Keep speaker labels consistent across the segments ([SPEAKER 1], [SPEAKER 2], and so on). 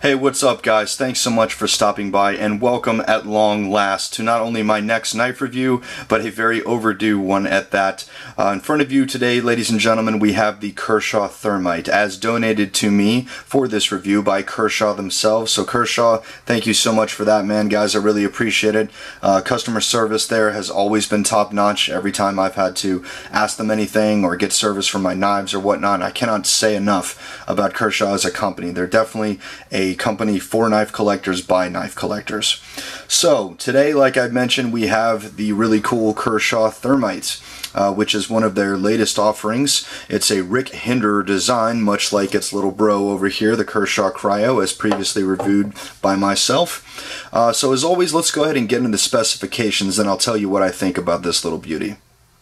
[SPEAKER 1] Hey, what's up guys? Thanks so much for stopping by and welcome at long last to not only my next knife review, but a very overdue one at that. In front of you today, ladies and gentlemen, we have the Kershaw Thermite as donated to me for this review by Kershaw themselves. So Kershaw, thank you so much for that, man. Guys, I really appreciate it. Customer service there has always been top notch. Every time I've had to ask them anything or get service for my knives or whatnot, I cannot say enough about Kershaw as a company. They're definitely a company for knife collectors by knife collectors. So today, like I mentioned, we have the really cool Kershaw Thermite, which is one of their latest offerings. It's a Rick Hinder design, much like its little bro over here, the Kershaw Cryo, as previously reviewed by myself. So as always, let's go ahead and get into the specifications, and I'll tell you what I think about this little beauty.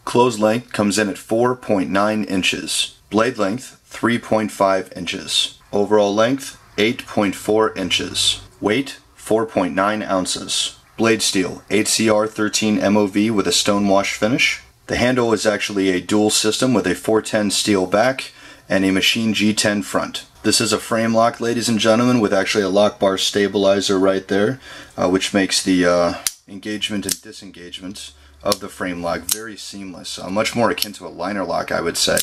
[SPEAKER 1] Close length comes in at 4.9 inches. Blade length, 3.5 inches. Overall length, 8.4 inches. Weight, 4.9 ounces. Blade steel, HCR 13 MOV with a stone wash finish. The handle is actually a dual system with a 410 steel back and a machine G10 front. This is a frame lock, ladies and gentlemen, with actually a lock bar stabilizer right there, which makes the engagement and disengagement of the frame lock very seamless. Much more akin to a liner lock, I would say,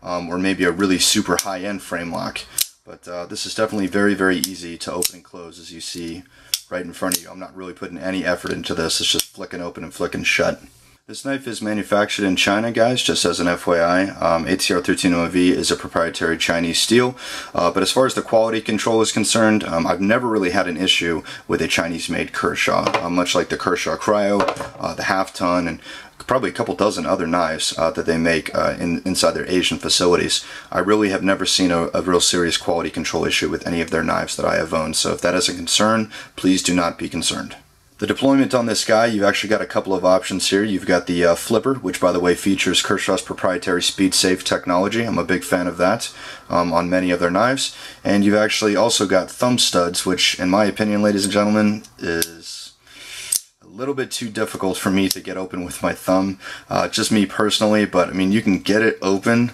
[SPEAKER 1] or maybe a really super high-end frame lock. But this is definitely very, very easy to open and close, as you see right in front of you. I'm not really putting any effort into this. It's just flicking open and flicking shut. This knife is manufactured in China, guys, just as an FYI. HCR 13 MOV is a proprietary Chinese steel. But as far as the quality control is concerned, I've never really had an issue with a Chinese-made Kershaw. Much like the Kershaw Cryo, the half-ton, and probably a couple dozen other knives that they make inside their Asian facilities. I really have never seen a real serious quality control issue with any of their knives that I have owned. So if that is a concern, please do not be concerned. The deployment on this guy, you've actually got a couple of options here. You've got the flipper, which by the way features Kershaw's proprietary speed safe technology. I'm a big fan of that on many of their knives. And you've actually also got thumb studs, which in my opinion, ladies and gentlemen, is a little bit too difficult for me to get open with my thumb. Just me personally, but I mean, you can get it open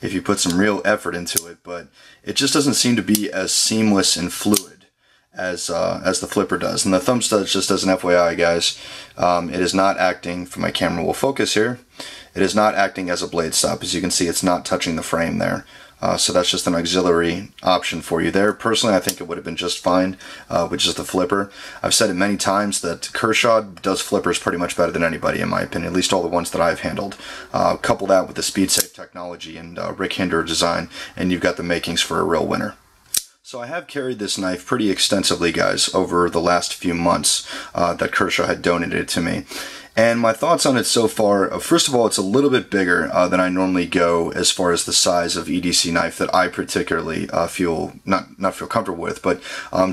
[SPEAKER 1] if you put some real effort into it, but it just doesn't seem to be as seamless and fluid as the flipper does. And the thumb studs, just as an FYI, guys, it is not acting, for my camera will focus here, it is not acting as a blade stop. As you can see, it's not touching the frame there. So that's just an auxiliary option for you there. Personally, I think it would have been just fine with just the flipper. I've said it many times that Kershaw does flippers pretty much better than anybody, in my opinion, at least all the ones that I've handled. Couple that with the speed safe technology and Rick Hinder design, and you've got the makings for a real winner. So I have carried this knife pretty extensively, guys, over the last few months that Kershaw had donated it to me. And my thoughts on it so far, first of all, it's a little bit bigger than I normally go as far as the size of EDC knife that I particularly feel, not feel comfortable with, but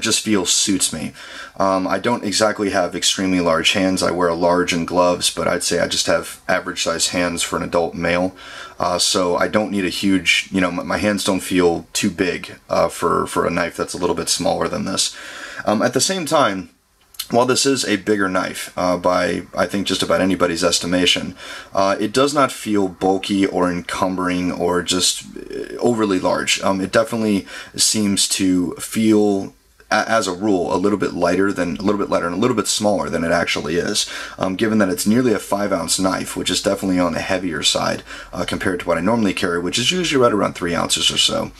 [SPEAKER 1] just feel suits me. I don't exactly have extremely large hands. I wear a large in gloves, but I'd say I just have average size hands for an adult male. So I don't need a huge, my hands don't feel too big for a knife that's a little bit smaller than this. At the same time, while this is a bigger knife by, I think, just about anybody's estimation, it does not feel bulky or encumbering or just overly large. It definitely seems to feel, as a rule, a little bit lighter and a little bit smaller than it actually is, given that it's nearly a 5-ounce knife, which is definitely on the heavier side compared to what I normally carry, which is usually right around 3 ounces or so.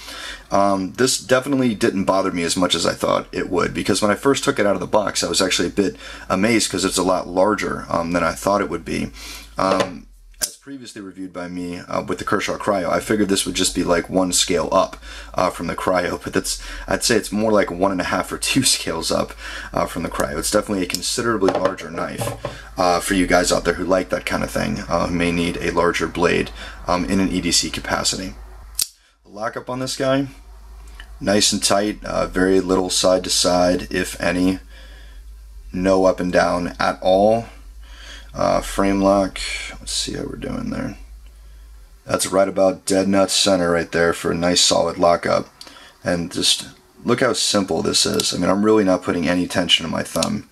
[SPEAKER 1] This definitely didn't bother me as much as I thought it would, because when I first took it out of the box, I was actually a bit amazed because it's a lot larger than I thought it would be. As previously reviewed by me with the Kershaw Cryo, I figured this would just be like one scale up from the Cryo, but I'd say it's more like 1.5 or 2 scales up from the Cryo. It's definitely a considerably larger knife for you guys out there who like that kind of thing, who may need a larger blade in an EDC capacity. The lockup on this guy, nice and tight, very little side to side, if any. No up and down at all. Frame lock, let's see how we're doing there. That's right about dead nut center right there for a nice solid lockup. And just look how simple this is. I mean, I'm really not putting any tension in my thumb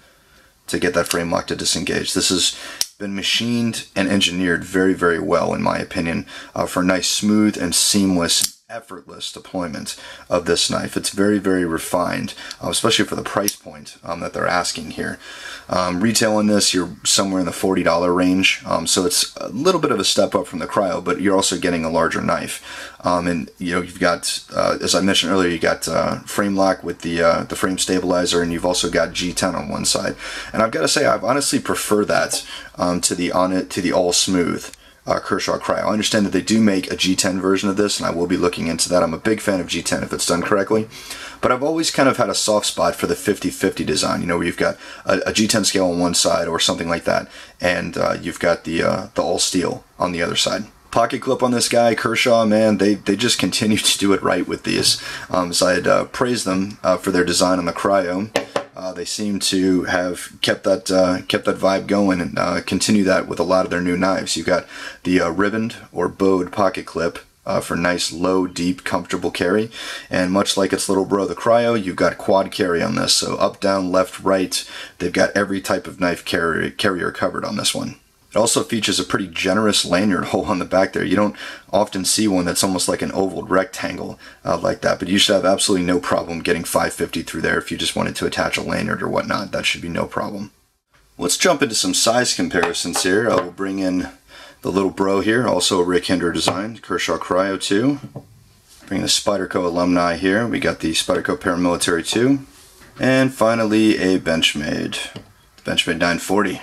[SPEAKER 1] to get that frame lock to disengage. This has been machined and engineered very, very well, in my opinion, for a nice, smooth, and seamless effortless deployment of this knife. It's very, very refined, especially for the price point that they're asking here. Retail on this, you're somewhere in the $40 range, so it's a little bit of a step up from the Cryo, but you're also getting a larger knife. And you know, you've got, as I mentioned earlier, you got frame lock with the frame stabilizer, and you've also got G10 on one side. And I've got to say, I honestly prefer that to the all smooth Kershaw Cryo. I understand that they do make a G10 version of this, and I will be looking into that. I'm a big fan of G10 if it's done correctly, but I've always kind of had a soft spot for the 50-50 design, you know, where you've got a G10 scale on one side or something like that, and you've got the all steel on the other side. Pocket clip on this guy, Kershaw, man, they just continue to do it right with these. So I'd praise them for their design on the Cryo. They seem to have kept that vibe going and continue that with a lot of their new knives. You've got the ribboned or bowed pocket clip for nice, low, deep, comfortable carry. And much like its little bro, the Cryo, you've got quad carry on this. So up, down, left, right, they've got every type of knife carrier covered on this one. It also features a pretty generous lanyard hole on the back there. You don't often see one that's almost like an oval rectangle like that, but you should have absolutely no problem getting 550 through there if you just wanted to attach a lanyard or whatnot. That should be no problem. Let's jump into some size comparisons here. I will bring in the little bro here, also a Rick Hinder design, Kershaw Cryo 2. Bring the Spyderco alumni here. We got the Spyderco Paramilitary 2. And finally a Benchmade, the Benchmade 940.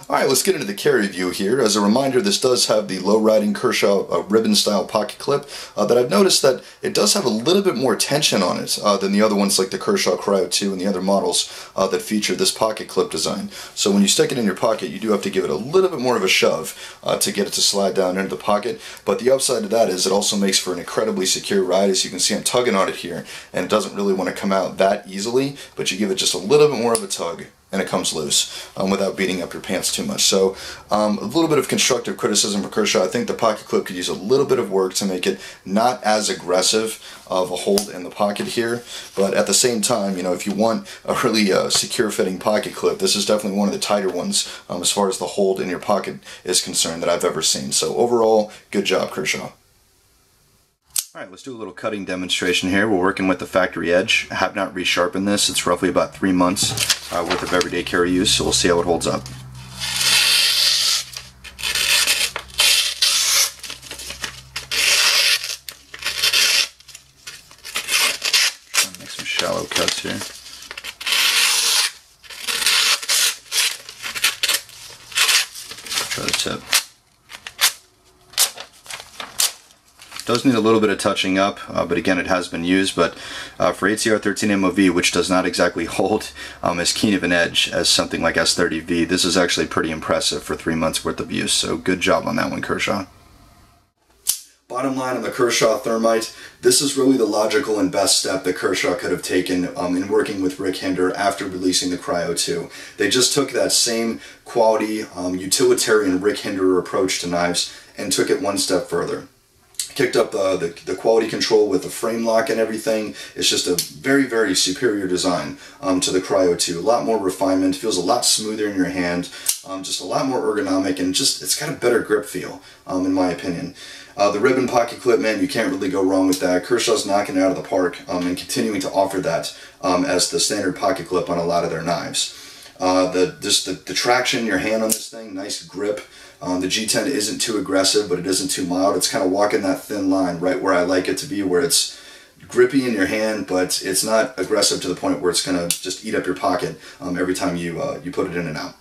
[SPEAKER 1] Alright, let's get into the carry view here. As a reminder, this does have the low-riding Kershaw ribbon-style pocket clip that I've noticed that it does have a little bit more tension on it than the other ones like the Kershaw Cryo 2 and the other models that feature this pocket clip design. So when you stick it in your pocket, you do have to give it a little bit more of a shove to get it to slide down into the pocket. But the upside of that is it also makes for an incredibly secure ride. As you can see, I'm tugging on it here, and it doesn't really want to come out that easily, but you give it just a little bit more of a tug, and it comes loose without beating up your pants too much. So a little bit of constructive criticism for Kershaw. I think the pocket clip could use a little bit of work to make it not as aggressive of a hold in the pocket here, but at the same time, you know, if you want a really secure fitting pocket clip, this is definitely one of the tighter ones as far as the hold in your pocket is concerned that I've ever seen. So overall, good job, Kershaw. Alright, let's do a little cutting demonstration here. We're working with the factory edge. I have not resharpened this. It's roughly about 3 months worth of everyday carry use, so we'll see how it holds up. Trying to make some shallow cuts here. Try the tip. Does need a little bit of touching up, but again, it has been used. But for ATR 13 MOV, which does not exactly hold as keen of an edge as something like S30V, this is actually pretty impressive for 3 months worth of use. So good job on that one, Kershaw. Bottom line on the Kershaw Thermite, this is really the logical and best step that Kershaw could have taken in working with Rick Hinder after releasing the Cryo 2. They just took that same quality, utilitarian Rick Hinder approach to knives and took it one step further. Kicked up the quality control with the frame lock and everything. It's just a very, very superior design to the Cryo 2. A lot more refinement, feels a lot smoother in your hand, just a lot more ergonomic, and just it's got a better grip feel, in my opinion. The ribbon pocket clip, man, you can't really go wrong with that. Kershaw's knocking it out of the park and continuing to offer that as the standard pocket clip on a lot of their knives. The traction in your hand on this thing, nice grip. The G10 isn't too aggressive, but it isn't too mild. It's kind of walking that thin line right where I like it to be, where it's grippy in your hand, but it's not aggressive to the point where it's going to just eat up your pocket every time you put it in and out.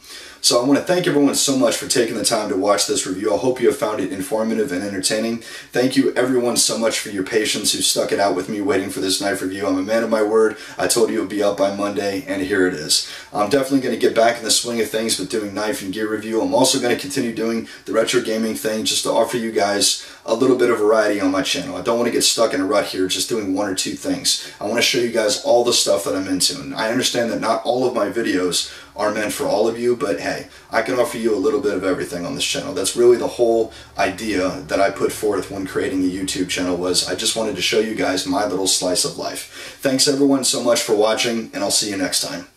[SPEAKER 1] So I want to thank everyone so much for taking the time to watch this review. I hope you have found it informative and entertaining. Thank you everyone so much for your patience who stuck it out with me waiting for this knife review. I'm a man of my word. I told you it would be up by Monday, and here it is. I'm definitely going to get back in the swing of things with doing knife and gear review. I'm also going to continue doing the retro gaming thing just to offer you guys a little bit of variety on my channel. I don't want to get stuck in a rut here just doing one or two things. I want to show you guys all the stuff that I'm into. And I understand that not all of my videos are meant for all of you, but hey, I can offer you a little bit of everything on this channel. That's really the whole idea that I put forth when creating the YouTube channel, was I just wanted to show you guys my little slice of life. Thanks everyone so much for watching, and I'll see you next time.